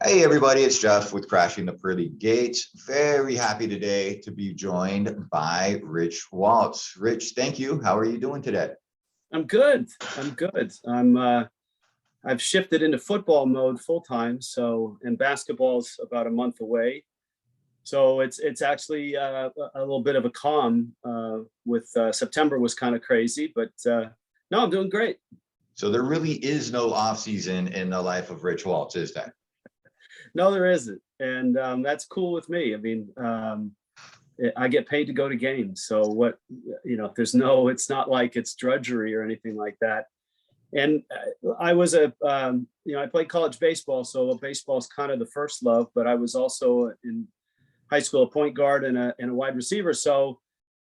Hey everybody, it's Jeff with Crashing the Pearly Gates. Very happy today to be joined by Rich Waltz. Rich, thank you. How are you doing today? I'm good. I'm good. I've shifted into football mode full time. And basketball's about a month away. So it's actually a little bit of a calm. With September was kind of crazy, but no, I'm doing great. So there really is no off season in the life of Rich Waltz, is there? No, there isn't, and that's cool with me. I mean, I get paid to go to games, so it's not like it's drudgery or anything like that. And I was I played college baseball, so baseball is kind of the first love. But I was also in high school a point guard and a wide receiver. So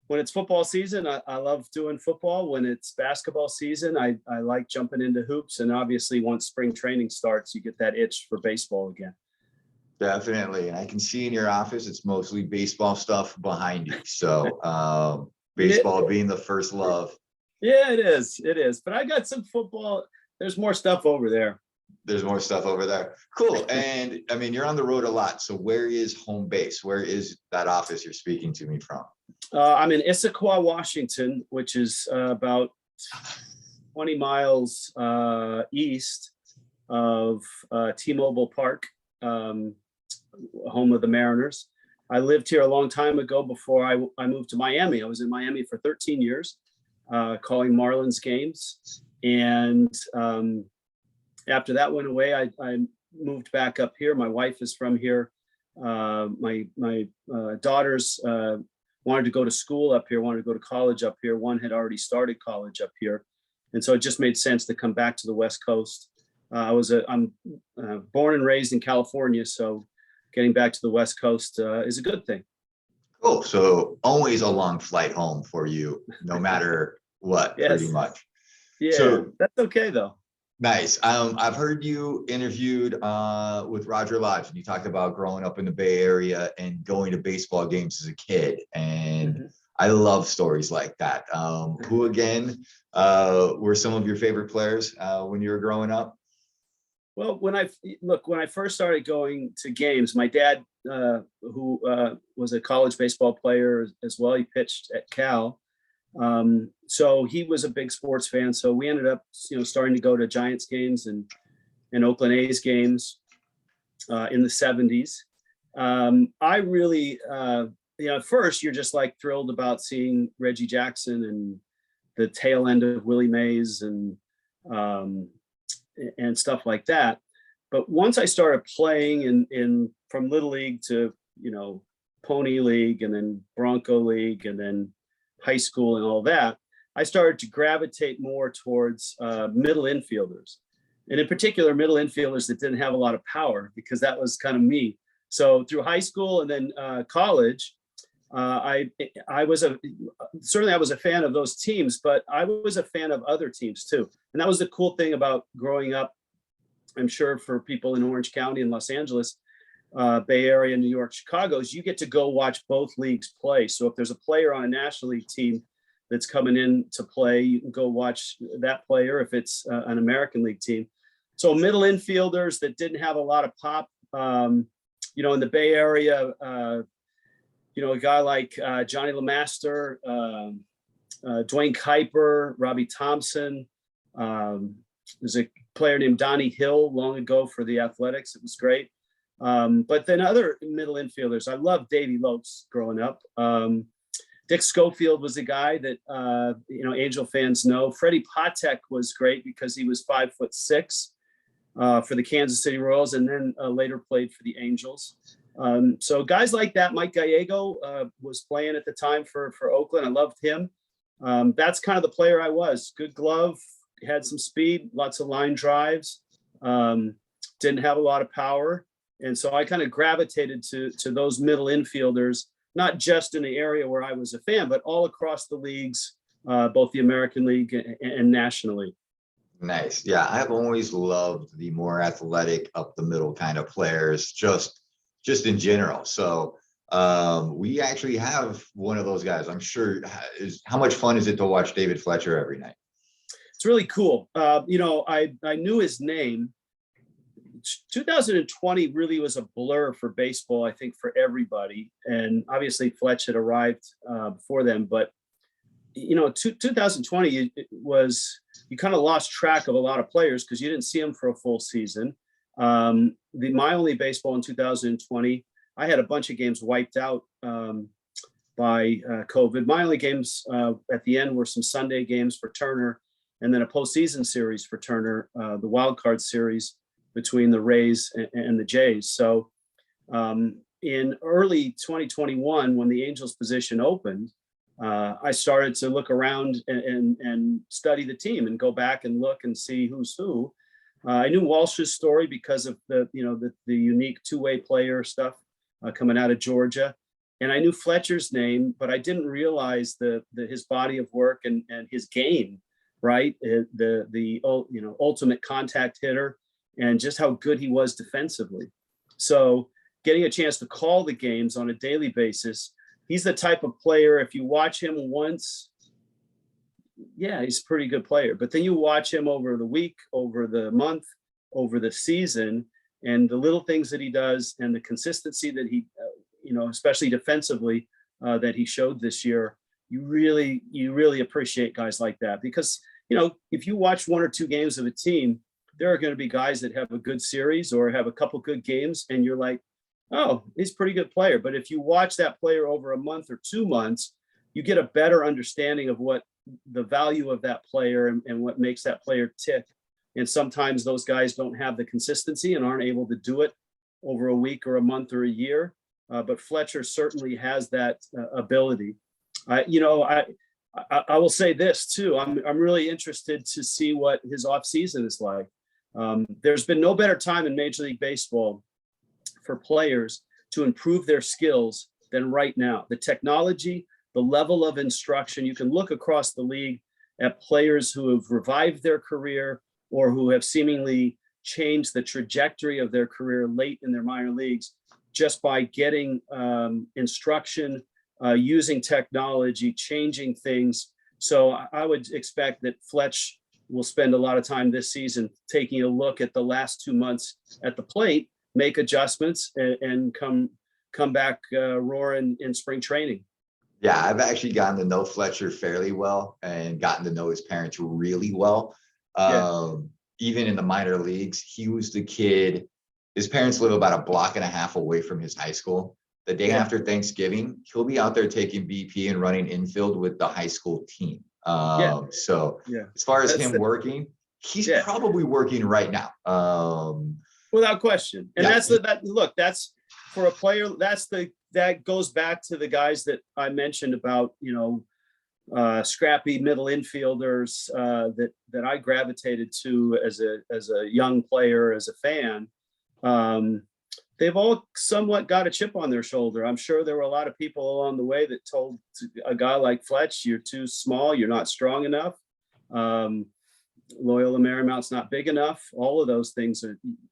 when it's football season, I love doing football. When it's basketball season, I like jumping into hoops. And obviously, once spring training starts, you get that itch for baseball again. Definitely. And I can see in your office, it's mostly baseball stuff behind you. So baseball being the first love. Yeah, it is. It is. But I got some football. There's more stuff over there. There's more stuff over there. Cool. And I mean, you're on the road a lot. So where is home base? Where is that office you're speaking to me from? I'm in Issaquah, Washington, which is about 20 miles east of T-Mobile Park, home of the Mariners. I lived here a long time ago before I moved to Miami. I was in Miami for 13 years, calling Marlins games. And after that went away, I moved back up here. My wife is from here. My daughters wanted to go to school up here, wanted to go to college up here. One had already started college up here. And so it just made sense to come back to the West Coast. I'm born and raised in California, so getting back to the West Coast is a good thing. Cool. So always a long flight home for you, no matter what, yes. Pretty much. Yeah, so, that's okay though. Nice. I've heard you interviewed with Roger Lodge, and you talked about growing up in the Bay Area and going to baseball games as a kid. And I love stories like that. Who again were some of your favorite players when you were growing up? Well, when I first started going to games, my dad, who was a college baseball player as well, he pitched at Cal. So he was a big sports fan. So we ended up, starting to go to Giants games and Oakland A's games in the 70s. I really, at first you're just like thrilled about seeing Reggie Jackson and the tail end of Willie Mays and stuff like that. But once I started playing in from Little League to, Pony League and then Bronco League and then high school and all that, I started to gravitate more towards middle infielders. And in particular, middle infielders that didn't have a lot of power, because that was kind of me. So through high school and then college, I was a fan of those teams, but I was a fan of other teams too. And that was the cool thing about growing up. I'm sure for people in Orange County and Los Angeles, Bay Area, New York, Chicago, is you get to go watch both leagues play. So if there's a player on a National League team that's coming in to play, you can go watch that player if it's an American League team. So middle infielders that didn't have a lot of pop, in the Bay Area, a guy like Johnny LeMaster, Dwayne Kuiper, Robbie Thompson. There's a player named Donnie Hill long ago for the Athletics. It was great. But then other middle infielders, I loved Davey Lopes growing up. Dick Schofield was a guy that, Angel fans know. Freddie Patek was great because he was 5'6" for the Kansas City Royals, and then later played for the Angels. So guys like that. Mike Gallego was playing at the time for Oakland. I loved him. That's kind of the player I was. Good glove, had some speed, lots of line drives, didn't have a lot of power. And so I kind of gravitated to those middle infielders, not just in the area where I was a fan, but all across the leagues, both the American League and National League. Nice. Yeah, I've always loved the more athletic, up the middle kind of players, just in general. So we actually have one of those guys. I'm sure. How much fun is it to watch David Fletcher every night? It's really cool. I knew his name 2020 really was a blur for baseball, I think, for everybody. And obviously Fletch had arrived before them, but 2020 was, you kind of lost track of a lot of players because you didn't see them for a full season. My only baseball in 2020, I had a bunch of games wiped out by COVID. My only games at the end were some Sunday games for Turner, and then a postseason series for Turner, the wild card series between the Rays and the Jays. So in early 2021, when the Angels position opened, I started to look around and study the team and go back and look and see who's who. I knew Walsh's story because of the unique two-way player stuff coming out of Georgia. And I knew Fletcher's name, but I didn't realize his body of work and his game, right? The ultimate contact hitter and just how good he was defensively. So getting a chance to call the games on a daily basis, he's the type of player, if you watch him once, yeah, he's a pretty good player. But then you watch him over the week, over the month, over the season, and the little things that he does and the consistency that he, especially defensively, that he showed this year, you really appreciate guys like that. Because, if you watch one or two games of a team, there are going to be guys that have a good series or have a couple good games, and you're like, oh, he's a pretty good player. But if you watch that player over a month or 2 months, you get a better understanding of what the value of that player and what makes that player tick. And sometimes those guys don't have the consistency and aren't able to do it over a week or a month or a year. But Fletcher certainly has that ability. I will say this too. I'm really interested to see what his offseason is like. There's been no better time in Major League Baseball for players to improve their skills than right now. The technology, the level of instruction, you can look across the league at players who have revived their career or who have seemingly changed the trajectory of their career late in their minor leagues just by getting instruction, using technology, changing things. So I would expect that Fletch will spend a lot of time this season taking a look at the last 2 months at the plate, make adjustments, and come back roaring in spring training. Yeah, I've actually gotten to know Fletcher fairly well and gotten to know his parents really well. Even in the minor leagues, he was the kid. His parents live about a block and a half away from his high school. The day after Thanksgiving, he'll be out there taking BP and running infield with the high school team. So as far as him working, he's probably working right now. Without question. And that's that's for a player, that goes back to the guys that I mentioned about, scrappy middle infielders that I gravitated to as a young player, as a fan. They've all somewhat got a chip on their shoulder. I'm sure there were a lot of people along the way that told a guy like Fletch, you're too small, you're not strong enough. Loyola Marymount's not big enough. All of those things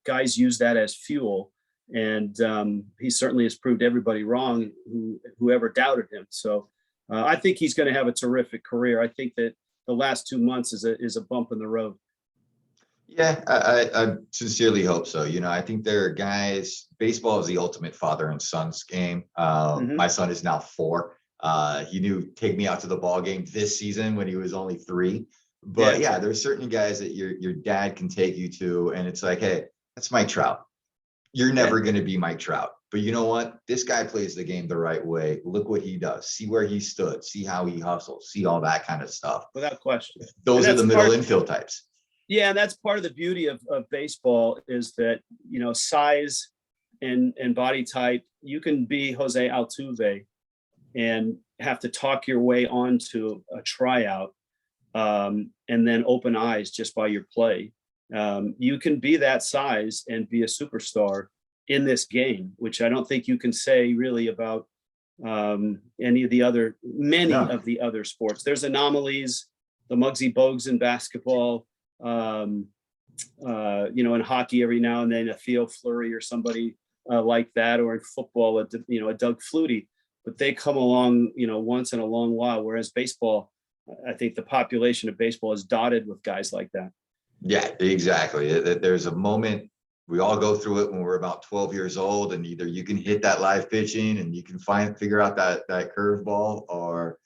guys use that as fuel. And he certainly has proved everybody wrong whoever doubted him. So I think he's going to have a terrific career. I think that the last 2 months is a bump in the road. Yeah, I sincerely hope so. I think there are guys, baseball is the ultimate father and son's game. My son is now 4. He knew take me out to the ball game this season when he was only 3. But yeah, there's certain guys that your dad can take you to, and it's like, hey, that's Mike Trout. You're never going to be Mike Trout. But you know what? This guy plays the game the right way. Look what he does. See where he stood. See how he hustles. See all that kind of stuff. Without question. Those are the middle infield types. Yeah, and that's part of the beauty of baseball is that, size and body type, you can be Jose Altuve and have to talk your way onto a tryout and then open eyes just by your play. You can be that size and be a superstar in this game, which I don't think you can say really about many of the other sports. There's anomalies, the Muggsy Bogues in basketball, in hockey every now and then a Theo Fleury or somebody like that, or in football, a Doug Flutie, but they come along, once in a long while. Whereas baseball, I think the population of baseball is dotted with guys like that. Yeah, exactly. There's a moment we all go through it when we're about 12 years old, and either you can hit that live pitching and you can figure out that curveball, or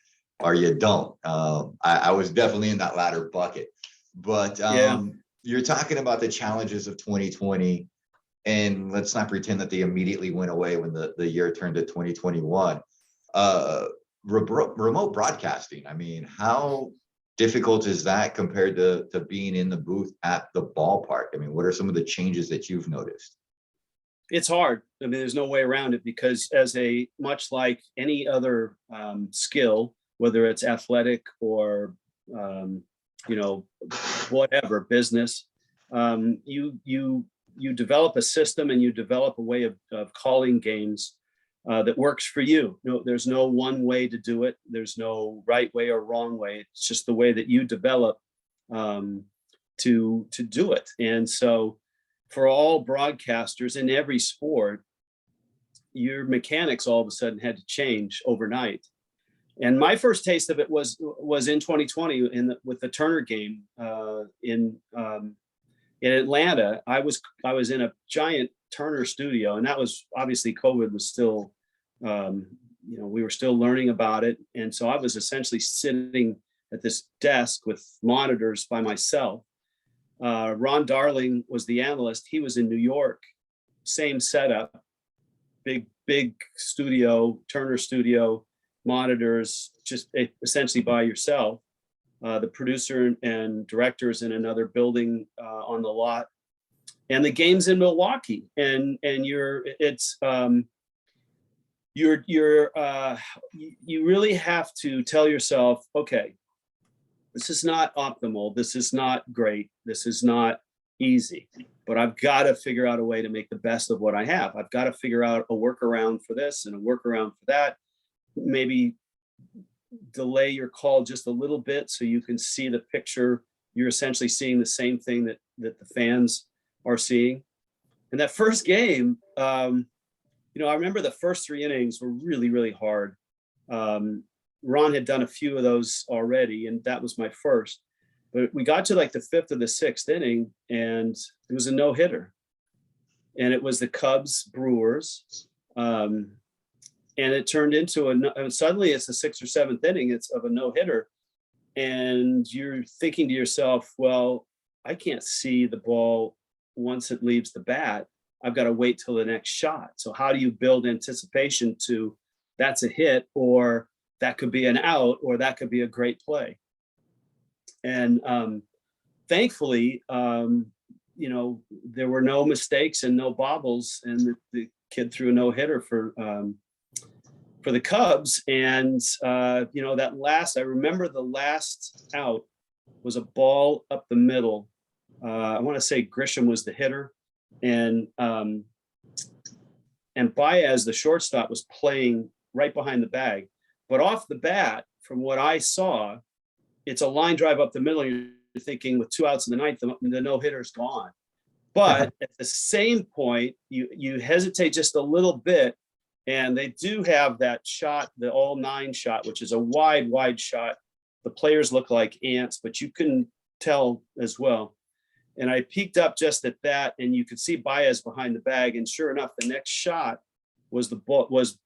you don't. I was definitely in that latter bucket, but Yeah. you're talking about the challenges of 2020, and let's not pretend that they immediately went away when the year turned to 2021. Remote broadcasting, I mean, how difficult is that compared to being in the booth at the ballpark? I mean, what are some of the changes that you've noticed? It's hard. I mean, there's no way around it, because much like any other skill, whether it's athletic or, whatever business, you develop a system and you develop a way of calling games that works for you. There's no one way to do it. There's no right way or wrong way. It's just the way that you develop to do it. And so for all broadcasters in every sport, your mechanics all of a sudden had to change overnight. And my first taste of it was in 2020 with the Turner game in Atlanta. I was in a giant Turner studio, and that was obviously COVID was still, we were still learning about it. And so I was essentially sitting at this desk with monitors by myself. Ron Darling was the analyst. He was in New York, same setup, big studio, Turner studio, monitors, just essentially by yourself. The producer and directors in another building on the lot, and the game's in Milwaukee, and you really have to tell yourself, okay, this is not optimal, this is not great, this is not easy, but I've got to figure out a way to make the best of what I have. I've got to figure out a workaround for this and a workaround for that. Maybe delay your call just a little bit so you can see the picture. You're essentially seeing the same thing that the fans are seeing. And that first game, I remember the first 3 innings were really, really hard. Ron had done a few of those already, and that was my first. But we got to like the 5th or the 6th inning, and it was a no-hitter. And it was the Cubs Brewers. And it turned into suddenly it's the 6th or 7th inning, it's of a no-hitter. And you're thinking to yourself, well, I can't see the ball once it leaves the bat. I've got to wait till the next shot. So how do you build anticipation to that's a hit, or that could be an out, or that could be a great play? And thankfully, there were no mistakes and no bobbles, and the kid threw a no-hitter for the Cubs. And I remember the last out was a ball up the middle. I want to say Grisham was the hitter, and Baez, the shortstop, was playing right behind the bag. But off the bat, from what I saw, it's a line drive up the middle. You're thinking with 2 outs in the ninth, the no-hitter's gone. But at the same point, you hesitate just a little bit, and they do have that shot, the all 9 shot, which is a wide shot. The players look like ants, but you can tell as well. And I peeked up just at that, and you could see Baez behind the bag. And sure enough, the next shot was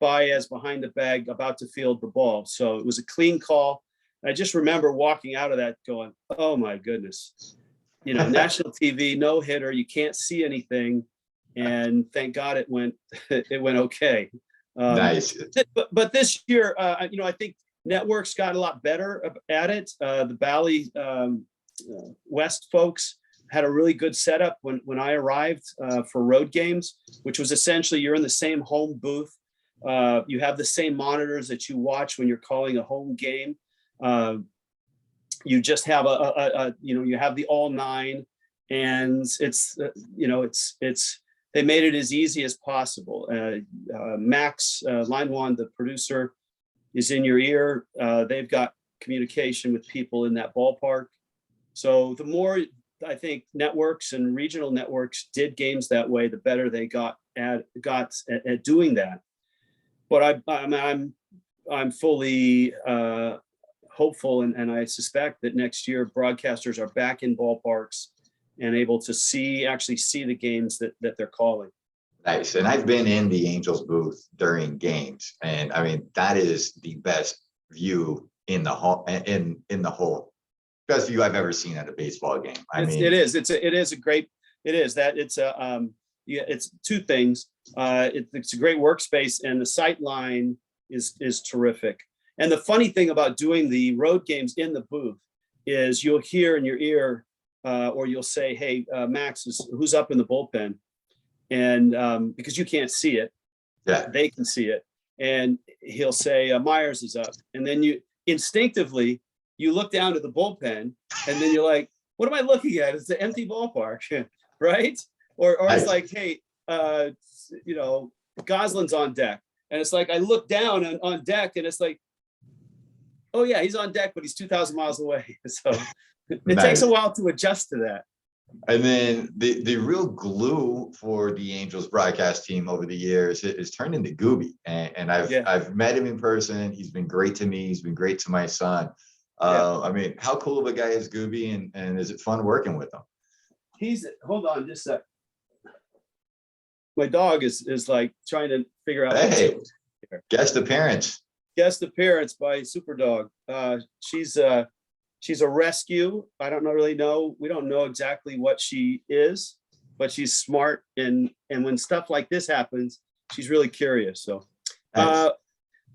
Baez behind the bag, about to field the ball. So it was a clean call. I just remember walking out of that going, oh my goodness, national TV, no hitter, you can't see anything. And thank God it went okay. Nice. But this year, I think networks got a lot better at it. The Bally West folks had a really good setup when I arrived for road games, which was essentially you're in the same home booth. You have the same monitors that you watch when you're calling a home game. You just have you have the all 9, and it's they made it as easy as possible. Max, line 1, the producer, is in your ear. They've got communication with people in that ballpark. So the more I think networks and regional networks did games that way, the better they got at doing that. But I'm fully hopeful, and I suspect that next year broadcasters are back in ballparks and able to actually see the games that they're calling. Nice. And I've been in the Angels booth during games, and I mean that is the best view in the whole best view I've ever seen at a baseball game. It's two things. It's a great workspace, and the sight line is terrific. And the funny thing about doing the road games in the booth is you'll hear in your ear, or you'll say, "Hey, Max, who's up in the bullpen?" And because you can't see it, they can see it, and he'll say, "Myers is up," and then you instinctively you look down to the bullpen, and then you're like, "What am I looking at? It's an empty ballpark," right? Or it's like, "Hey, Goslin's on deck," and it's like I look down on deck, and it's like, "Oh yeah, he's on deck, but he's 2,000 miles away." So it takes a while to adjust to that. And then the real glue for the Angels broadcast team over the years is turned into Gooby, and I've met him in person. He's been great to me. He's been great to my son. I mean, how cool of a guy is Gooby, and is it fun working with him? Hold on just a sec. My dog is like trying to figure out. Hey, guest appearance By Superdog. She's a rescue. I don't really know. We don't know exactly what she is, but she's smart. And when stuff like this happens, she's really curious. So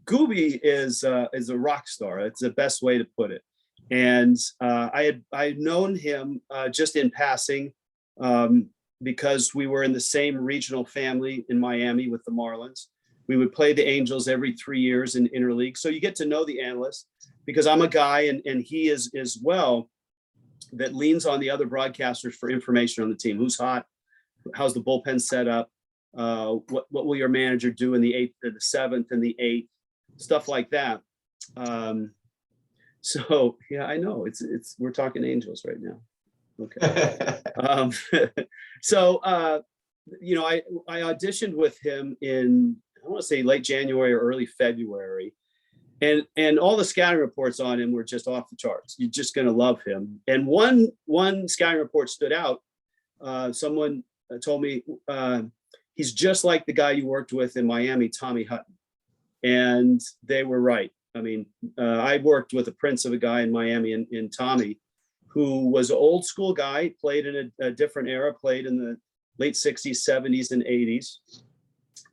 Gooby is a rock star. It's the best way to put it. And I had known him just in passing because we were in the same regional family in Miami with the Marlins. We would play the Angels every 3 years in interleague. So you get to know the analysts, because I'm a guy, and he is as well, that leans on the other broadcasters for information on the team. Who's hot? How's the bullpen set up? What will your manager do in the 8th, the 7th, and the 8th? Stuff like that. So yeah, I know we're talking Angels right now. Okay. So I auditioned with him in, I want to say late January or early February. And all the scouting reports on him were just off the charts. You're just going to love him. And one scouting report stood out. Someone told me he's just like the guy you worked with in Miami, Tommy Hutton. And they were right. I mean, I worked with a prince of a guy in Miami in Tommy, who was an old school guy, played in a different era, played in the late 60s, 70s, and 80s,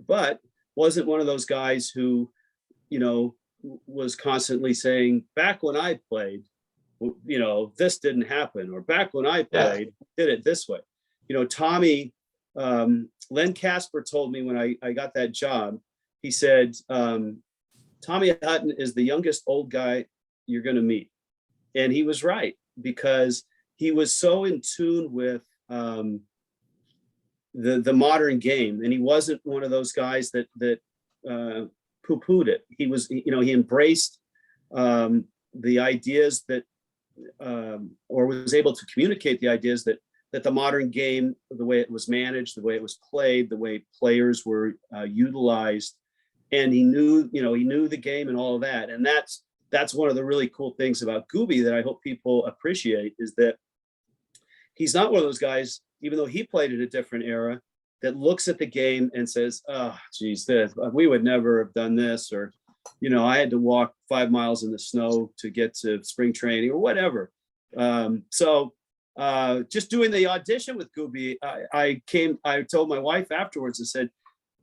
but wasn't one of those guys who, was constantly saying, back when I played, this didn't happen, or back when I played, did it this way. Tommy, Len Casper told me when I got that job, he said, Tommy Hutton is the youngest old guy you're going to meet. And he was right, because he was so in tune with the modern game. And he wasn't one of those guys that poo-pooed it. He was, he embraced the ideas that, or was able to communicate the ideas that the modern game, the way it was managed, the way it was played, the way players were utilized, and he knew the game and all of that. And that's one of the really cool things about Gooby that I hope people appreciate, is that he's not one of those guys, even though he played in a different era, that looks at the game and says, "Oh, geez, we would never have done this," or, "I had to walk 5 miles in the snow to get to spring training," or whatever. So just doing the audition with Gooby, I told my wife afterwards, I said,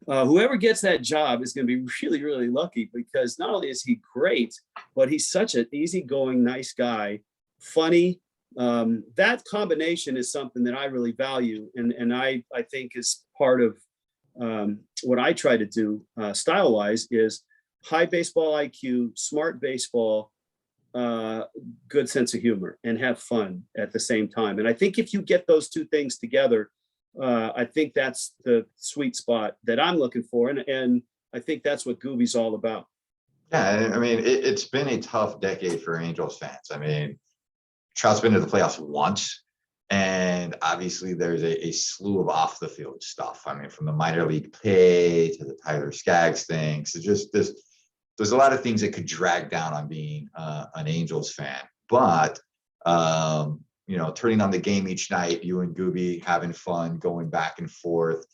whoever gets that job is going to be really, really lucky, because not only is he great, but he's such an easygoing, nice guy, funny. That combination is something that I really value, and I think is part of what I try to do style-wise, is high baseball IQ, smart baseball, good sense of humor, and have fun at the same time. And I think if you get those two things together, I think that's the sweet spot that I'm looking for, and I think that's what Gooby's all about. Yeah, I mean, it's been a tough decade for Angels fans. I mean, Trout's been to the playoffs once, and obviously there's a slew of off the field stuff. I mean, from the minor league pay to the Tyler Skaggs thing. So just there's a lot of things that could drag down on being an Angels fan. But turning on the game each night, you and Gooby having fun, going back and forth.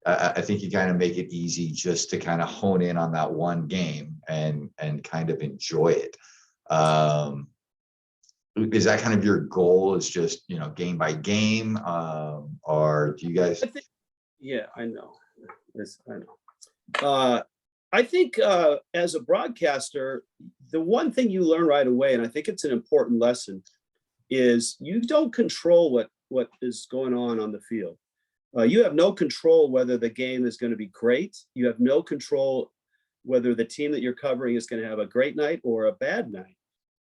I think you kind of make it easy just to kind of hone in on that one game and kind of enjoy it. Is that kind of your goal, is just, game by game? Or do you guys? Yeah, I know. I know. I think as a broadcaster, the one thing you learn right away, and I think it's an important lesson, is you don't control what is going on the field. You have no control whether the game is going to be great. You have no control whether the team that you're covering is going to have a great night or a bad night.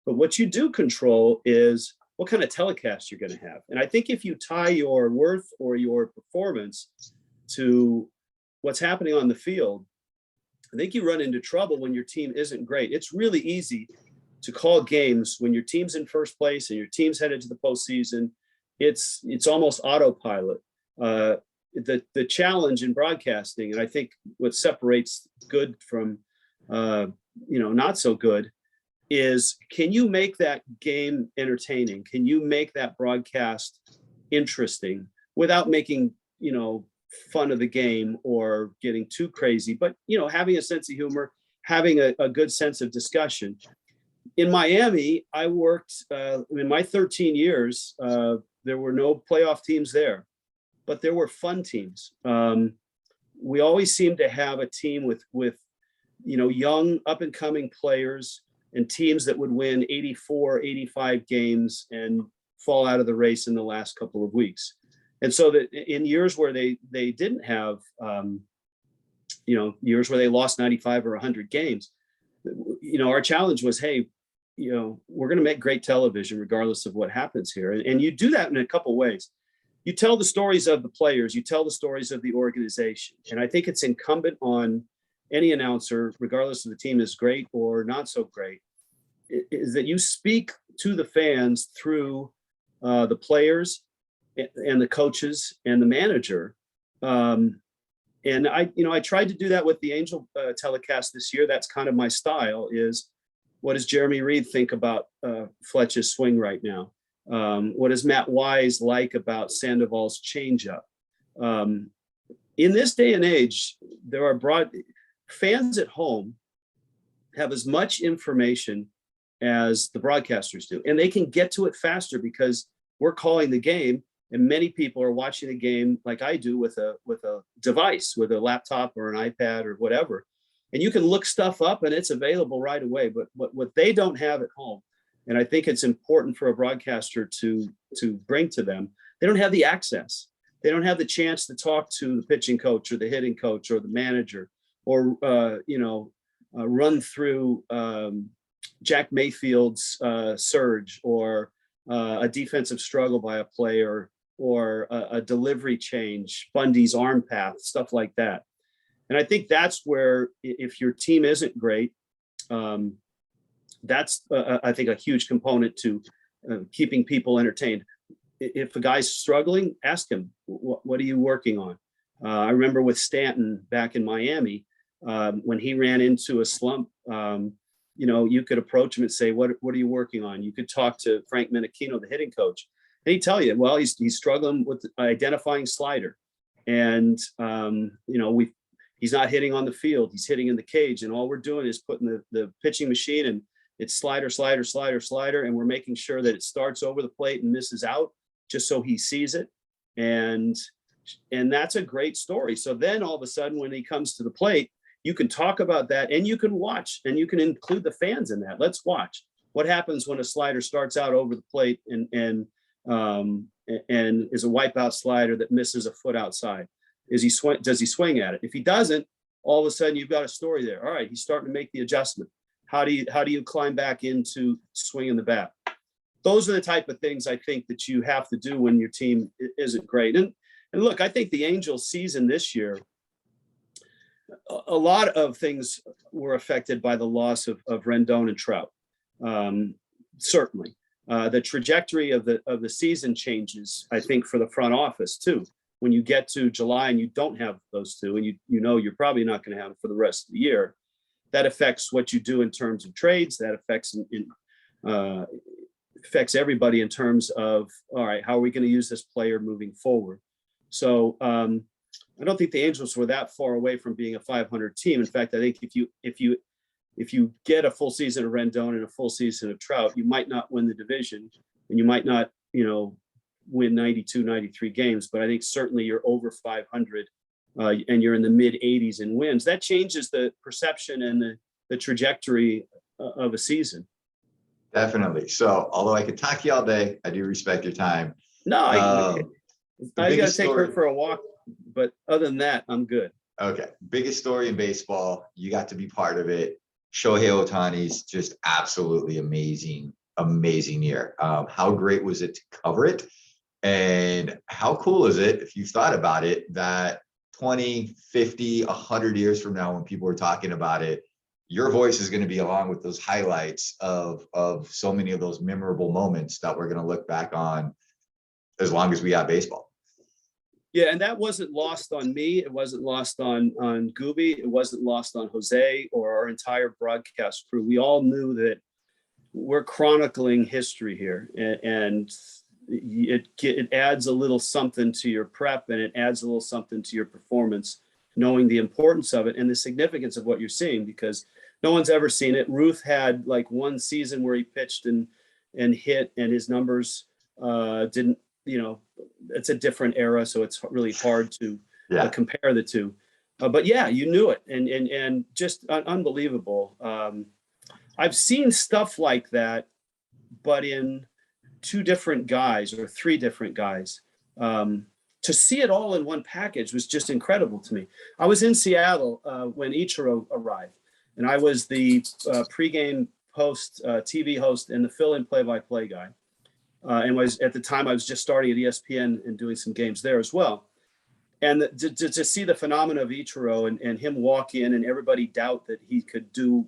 But what you do control is what kind of telecast you're going to have. And I think if you tie your worth or your performance to what's happening on the field, I think you run into trouble when your team isn't great. It's really easy to call games when your team's in first place and your team's headed to the postseason. It's almost autopilot. The challenge in broadcasting, and I think what separates good from not so good, is can you make that game entertaining? Can you make that broadcast interesting without making fun of the game or getting too crazy, but having a sense of humor, having a good sense of discussion. In Miami, I worked in my 13 years, there were no playoff teams there, but there were fun teams. We always seemed to have a team with young up and coming players and teams that would win 84, 85 games and fall out of the race in the last couple of weeks. And so that in years where they didn't have, years where they lost 95 or 100 games, our challenge was, hey, we're going to make great television regardless of what happens here. And you do that in a couple ways. You tell the stories of the players, you tell the stories of the organization. And I think it's incumbent on any announcer, regardless of the team is great or not so great, is that you speak to the fans through the players and the coaches and the manager. And I tried to do that with the Angel telecast this year. That's kind of my style. Is what does Jeremy Reed think about Fletch's swing right now? What does Matt Wise like about Sandoval's changeup? In this day and age, there are fans at home have as much information as the broadcasters do, and they can get to it faster because we're calling the game, and many people are watching the game like I do with a device, with a laptop or an iPad or whatever, and you can look stuff up and it's available right away. But what they don't have at home, and I think it's important for a broadcaster to bring to them, they don't have the access. They don't have the chance to talk to the pitching coach or the hitting coach or the manager, or run through Jack Mayfield's surge, or a defensive struggle by a player, or a delivery change, Bundy's arm path, stuff like that. And I think that's where, if your team isn't great, that's I think a huge component to keeping people entertained. If a guy's struggling, ask him, what are you working on? I remember with Stanton back in Miami, when he ran into a slump, you could approach him and say, what are you working on? You could talk to Frank Menachino, the hitting coach, and he'd tell you, well, he's struggling with identifying slider. And, he's not hitting on the field, he's hitting in the cage. And all we're doing is putting the pitching machine, and it's slider, slider, slider, slider. And we're making sure that it starts over the plate and misses out just so he sees it. And that's a great story. So then all of a sudden, when he comes to the plate, you can talk about that, and you can watch, and you can include the fans in that. Let's watch what happens when a slider starts out over the plate and is a wipeout slider that misses a foot outside. Does he swing at it? If he doesn't, all of a sudden you've got a story there. All right, he's starting to make the adjustment. How do you climb back into swinging the bat? Those are the type of things I think that you have to do when your team isn't great. And look, I think the Angels season this year, a lot of things were affected by the loss of Rendon and Trout. Certainly, the trajectory of the season changes, I think, for the front office too. When you get to July and you don't have those two, and you're probably not going to have them for the rest of the year, that affects what you do in terms of trades. That affects in affects everybody in terms of, all right, how are we going to use this player moving forward? So I don't think the Angels were that far away from being a 500 team. In fact, I think if you get a full season of Rendon and a full season of Trout, you might not win the division, and you might not, win 92, 93 games, but I think certainly you're over 500 and you're in the mid 80s in wins. That changes the perception and the trajectory of a season. Definitely. So, although I could talk to you all day, I do respect your time. No, I got to take her story- for a walk, but other than that, I'm good. Okay. Biggest story in baseball. You got to be part of it. Shohei Ohtani's just absolutely amazing year. How great was it to cover it? And how cool is it, if you've thought about it, that 20, 50, 100 years from now, when people are talking about it, your voice is going to be along with those highlights of so many of those memorable moments that we're going to look back on as long as we have baseball. Yeah, and that wasn't lost on me. It wasn't lost on Gooby. It wasn't lost on Jose or our entire broadcast crew. We all knew that we're chronicling history here, and it adds a little something to your prep, and it adds a little something to your performance, knowing the importance of it and the significance of what you're seeing, because no one's ever seen it. Ruth had like one season where he pitched and hit, and his numbers didn't, it's a different era, so it's really hard to compare the two. But yeah, you knew it, and just unbelievable. I've seen stuff like that, but in two different guys or three different guys. To see it all in one package was just incredible to me. I was in Seattle when Ichiro arrived, and I was the pregame host, TV host, and the fill-in play-by-play guy. And at the time I was just starting at ESPN and doing some games there as well. And to see the phenomenon of Ichiro and him walk in and everybody doubt that he could do,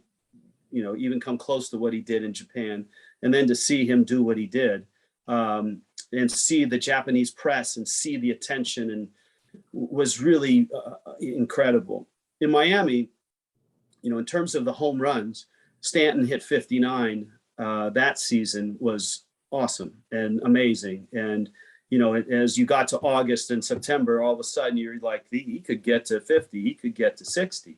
even come close to what he did in Japan, and then to see him do what he did, and see the Japanese press and see the attention, and was really incredible. In Miami, in terms of the home runs, Stanton hit 59 that season was awesome and amazing. And, as you got to August and September, all of a sudden you're like, he could get to 50, he could get to 60.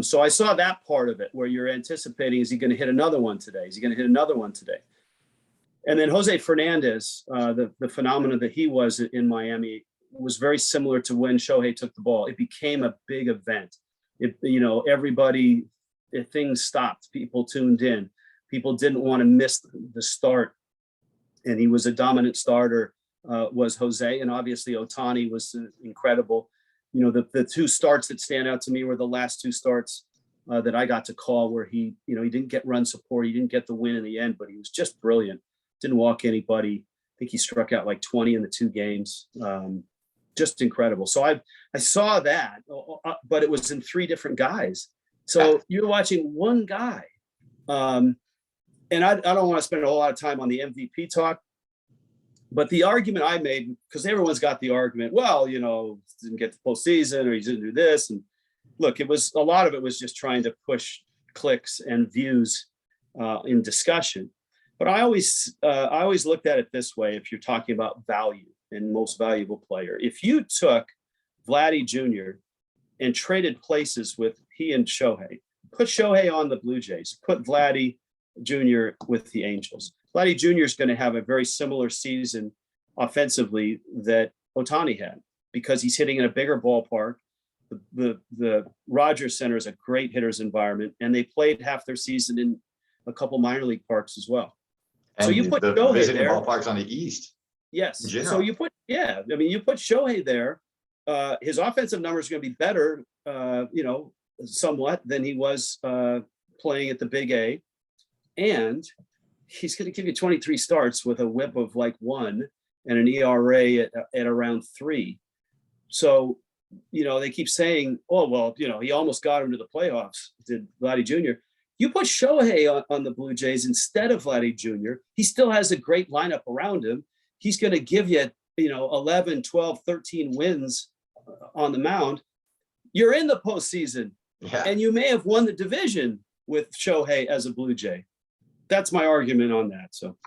So I saw that part of it where you're anticipating, is he going to hit another one today? Is he going to hit another one today? And then Jose Fernandez, the phenomenon that he was in Miami was very similar to when Shohei took the ball. It became a big event. Everybody, things stopped. People tuned in. People didn't want to miss the start. And he was a dominant starter, was Jose. And obviously Ohtani was incredible. The two starts that stand out to me were the last two starts that I got to call, where he didn't get run support. He didn't get the win in the end, but he was just brilliant. Didn't walk anybody. I think he struck out like 20 in the two games. Just incredible. So I saw that, but it was in three different guys. So you're watching one guy. And I don't want to spend a whole lot of time on the MVP talk, but the argument I made, because everyone's got the argument, well, didn't get the postseason, or he didn't do this. And look, a lot of it was just trying to push clicks and views in discussion. But I always looked at it this way: if you're talking about value and most valuable player, if you took Vladdy Jr. and traded places with he and Shohei, put Shohei on the Blue Jays, put Vladdy Jr. with the Angels, Vladdy Jr. is going to have a very similar season offensively that Ohtani had, because he's hitting in a bigger ballpark. The Rogers Center is a great hitter's environment, and they played half their season in a couple minor league parks as well. And so you put the Shohei there. Ballparks on the East. Yes. So you put Shohei there. His offensive numbers are going to be better, somewhat than he was playing at the Big A, and he's going to give you 23 starts with a WHIP of like 1 and an ERA at around 3. So, they keep saying, oh, well, he almost got him to the playoffs, did Vladdy Jr. You put Shohei on the Blue Jays instead of Vladdy Jr., he still has a great lineup around him. He's going to give you, 11, 12, 13 wins on the mound. You're in the postseason, and you may have won the division with Shohei as a Blue Jay. That's my argument on that. So,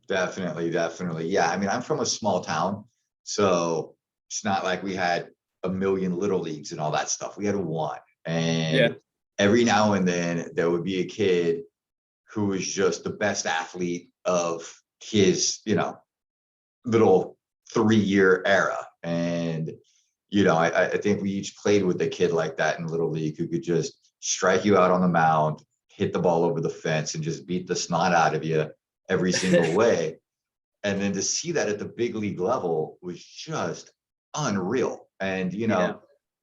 Definitely, definitely. Yeah. I mean, I'm from a small town, so it's not like we had a million little leagues and all that stuff. We had one. Yeah. And every now and then there would be a kid who was just the best athlete of his, little 3-year era. And, I think we each played with a kid like that in Little League who could just strike you out on the mound, hit the ball over the fence, and just beat the snot out of you every single way. And then to see that at the big league level was just unreal. And, Yeah.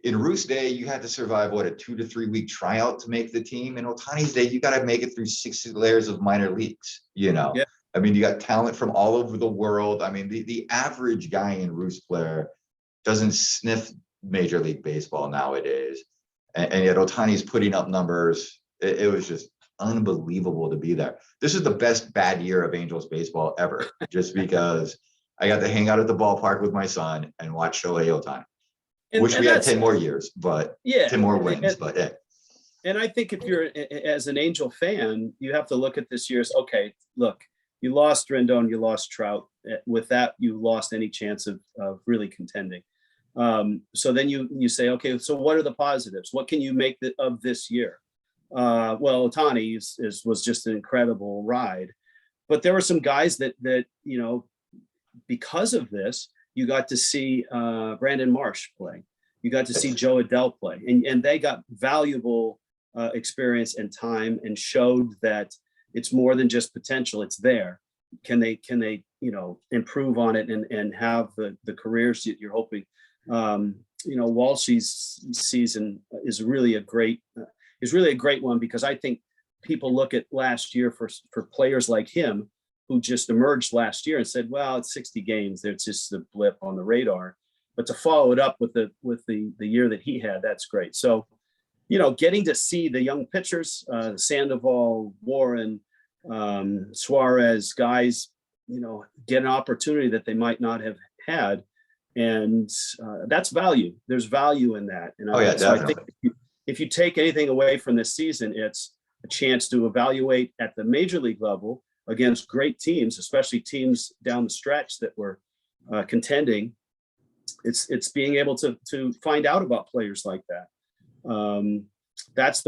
in Roos' day, you had to survive, a 2 to 3 week tryout to make the team. In Ohtani's day, you got to make it through 60 layers of minor leagues, Yeah. I mean, you got talent from all over the world. I mean, the average guy in Roos player doesn't sniff Major League Baseball nowadays. And yet Ohtani's putting up numbers. It was just unbelievable to be there. This is the best bad year of Angels baseball ever, just because I got to hang out at the ballpark with my son and watch Shohei Ohtani. Wish we had 10 more years, but yeah, 10 more wins, but yeah. And I think if you're as an Angel fan, you have to look at this year as, okay, look, you lost Rendon, you lost Trout. With that, you lost any chance of really contending. So then you say, okay, so what are the positives? What can you make of this year? Well, Ohtani was just an incredible ride, but there were some guys that because of this, you got to see Brandon Marsh play. You got to see Joe Adele play, and they got valuable experience and time, and showed that it's more than just potential. It's there. Can they improve on it and have the careers that you're hoping? Walsh's season is really a great one, because I think people look at last year for players like him who just emerged last year and said, well, it's 60 games. It's just a blip on the radar. But to follow it up with the year that he had, that's great. So, getting to see the young pitchers, Sandoval, Warren, Suarez, guys, get an opportunity that they might not have had. And that's value. There's value in that. And Definitely. I think if you take anything away from this season, it's a chance to evaluate at the major league level against great teams, especially teams down the stretch that were contending. It's being able to find out about players like that. That's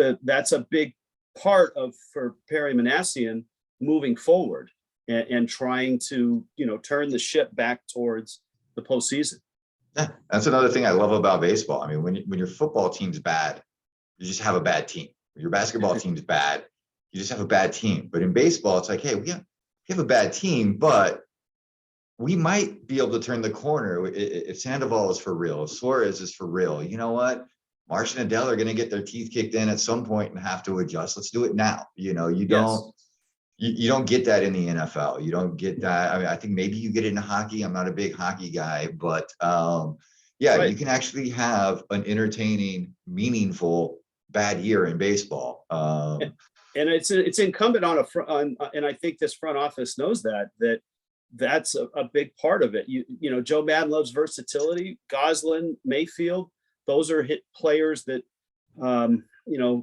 a big part for Perry Manassian moving forward and trying to turn the ship back towards the postseason. Yeah, that's another thing I love about baseball. I mean, when your football team's bad, you just have a bad team. When your basketball team's bad, you just have a bad team. But in baseball, it's like, hey, we have a bad team, but we might be able to turn the corner if Sandoval is for real, if Suarez is for real. You know what? Marsh and Adele are going to get their teeth kicked in at some point and have to adjust. Let's do it now. You don't get that in the NFL. You don't get that. I mean, I think maybe you get it in hockey. I'm not a big hockey guy, but right. You can actually have an entertaining, meaningful bad year in baseball. And it's incumbent on and I think this front office knows that's a big part of it. Joe Madden loves versatility. Goslin, Mayfield, those are hit players that,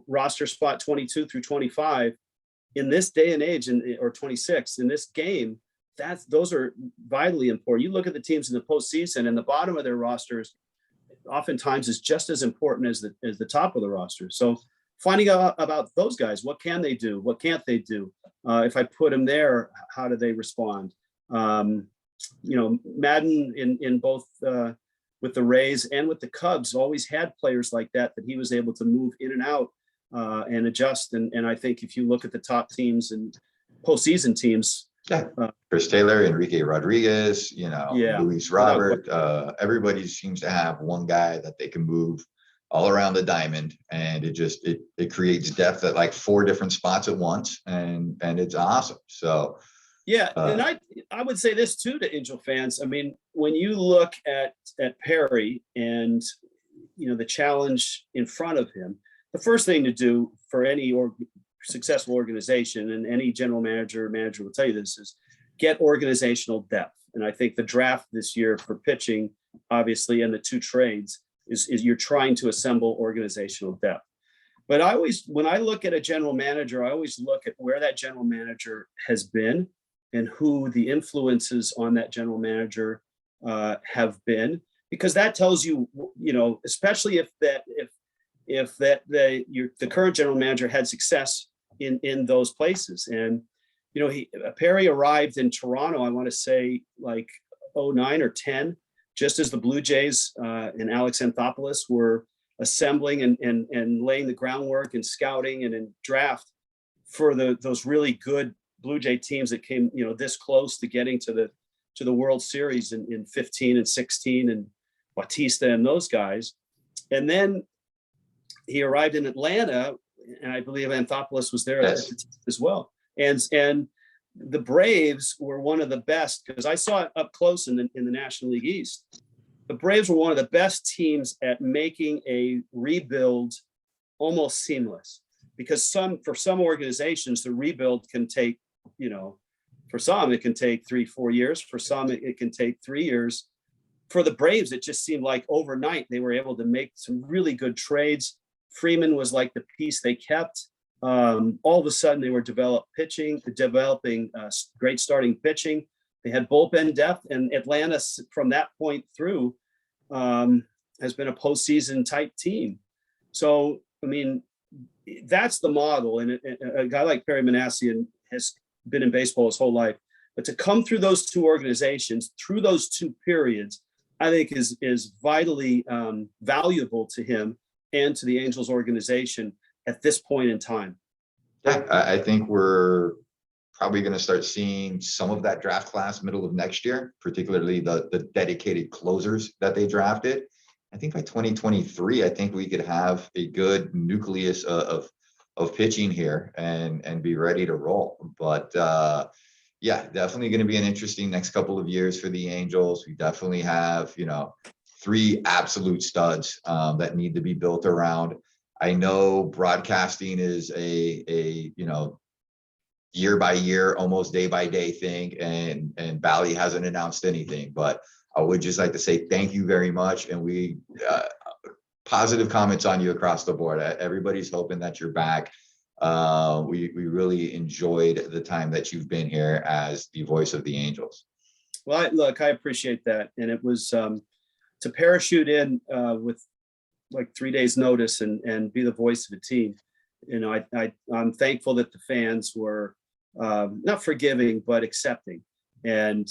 roster spot 22 through 25 in this day and age, or 26 in this game. Those are vitally important. You look at the teams in the postseason, and the bottom of their rosters oftentimes is just as important as the top of the roster. So finding out about those guys, what can they do? What can't they do? If I put them there, how do they respond? Madden in both with the Rays and with the Cubs always had players like that he was able to move in and out and adjust. And I think if you look at the top teams and postseason teams, Chris Taylor, Enrique Rodriguez, Luis Robert, everybody seems to have one guy that they can move all around the diamond, and it creates depth at like 4 different spots at once, and it's awesome. So and I would say this too to Angel fans. I mean, when you look at Perry and the challenge in front of him, the first thing to do for any successful organization, and any general manager will tell you this, is get organizational depth. And I think the draft this year for pitching, obviously, and the 2 trades is you're trying to assemble organizational depth. But when I look at a general manager, I always look at where that general manager has been and who the influences on that general manager have been, because that tells you, especially if the current general manager had success in those places. And Perry arrived in Toronto, I want to say like 09 or 10, just as the Blue Jays and Alex Anthopoulos were assembling and laying the groundwork and scouting and in draft for those really good Blue Jay teams that came this close to getting to the World Series in 15 and 16, and Bautista and those guys. And then he arrived in Atlanta, and I believe Anthopoulos was there Yes. as well. And the Braves were one of the best, because I saw it up close in the National League East. The Braves were one of the best teams at making a rebuild almost seamless, because for some organizations, the rebuild can take, for some it can take 3-4 years. For some it can take 3 years. For the Braves, it just seemed like overnight they were able to make some really good trades. Freeman was like the piece they kept. All of a sudden they were developing great starting pitching. They had bullpen depth, and Atlanta from that point through has been a postseason type team. So, I mean, that's the model. And a guy like Perry Manassian has been in baseball his whole life, but to come through those two organizations, through those two periods, I think is vitally valuable to him and to the Angels organization at this point in time. Yeah, I think we're probably going to start seeing some of that draft class middle of next year, particularly the dedicated closers that they drafted. I think by 2023, I think we could have a good nucleus of pitching here and be ready to roll. But yeah, definitely going to be an interesting next couple of years for the Angels. We definitely have, 3 absolute studs that need to be built around. I know broadcasting is a year by year, almost day by day thing, and Bally hasn't announced anything, but I would just like to say thank you very much. And we positive comments on you across the board. Everybody's hoping that you're back. We really enjoyed the time that you've been here as the voice of the Angels. Well, I appreciate that. And it was to parachute in with like 3 days notice and be the voice of the team. I'm thankful that the fans were not forgiving, but accepting. And,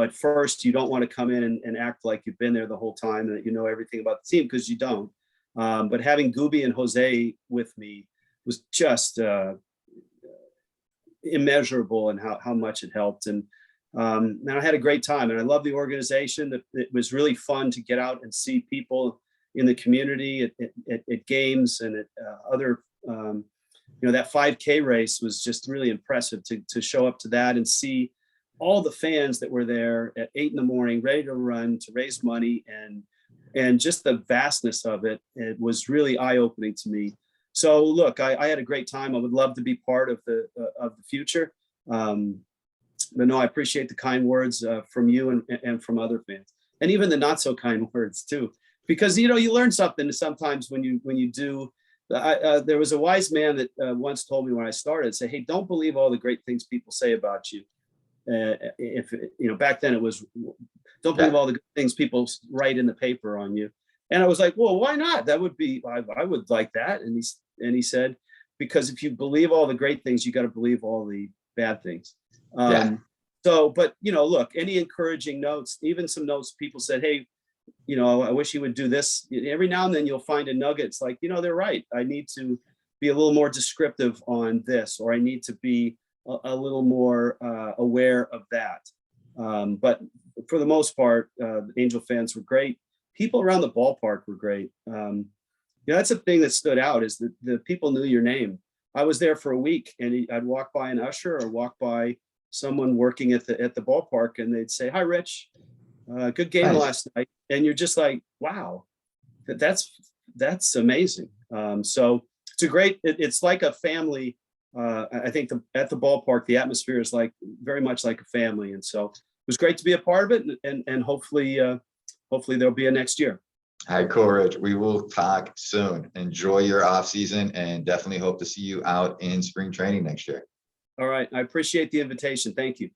at first you don't want to come in and act like you've been there the whole time and that you know everything about the team, because you don't. But having Gooby and Jose with me was just immeasurable in how much it helped. And I had a great time, and I love the organization. It was really fun to get out and see people in the community at games and at other, that 5K race was just really impressive to show up to that and see all the fans that were there at 8 a.m, ready to run, to raise money, and just the vastness of it. It was really eye-opening to me. So look, I had a great time. I would love to be part of the future. But no, I appreciate the kind words from you and from other fans, and even the not so kind words too, because you learn something sometimes when you do. There was a wise man that once told me when I started, say, hey, don't believe all the great things people say about you. If back then it was, don't believe all the good things people write in the paper on you. And I was like, well, why not? That would be, I would like that. And he said, because if you believe all the great things, you got to believe all the bad things. So, but look, any encouraging notes, even some notes people said, hey, I wish you would do this. Every now and then you'll find a nugget. It's like, they're right. I need to be a little more descriptive on this, or I need to be a little more aware of that. But for the most part, the Angel fans were great. People around the ballpark were great. That's the thing that stood out, is that the people knew your name. I was there for a week, and I'd walk by an usher or walk by someone working at the ballpark, and they'd say, hi, Rich, good game last night. And you're just like, wow, that's amazing. So it's like a family. I think at the ballpark, the atmosphere is very much like a family. And so it was great to be a part of it, and hopefully there'll be a next year. All right, cool, Rich. We will talk soon. Enjoy your off season, and definitely hope to see you out in spring training next year. All right. I appreciate the invitation. Thank you.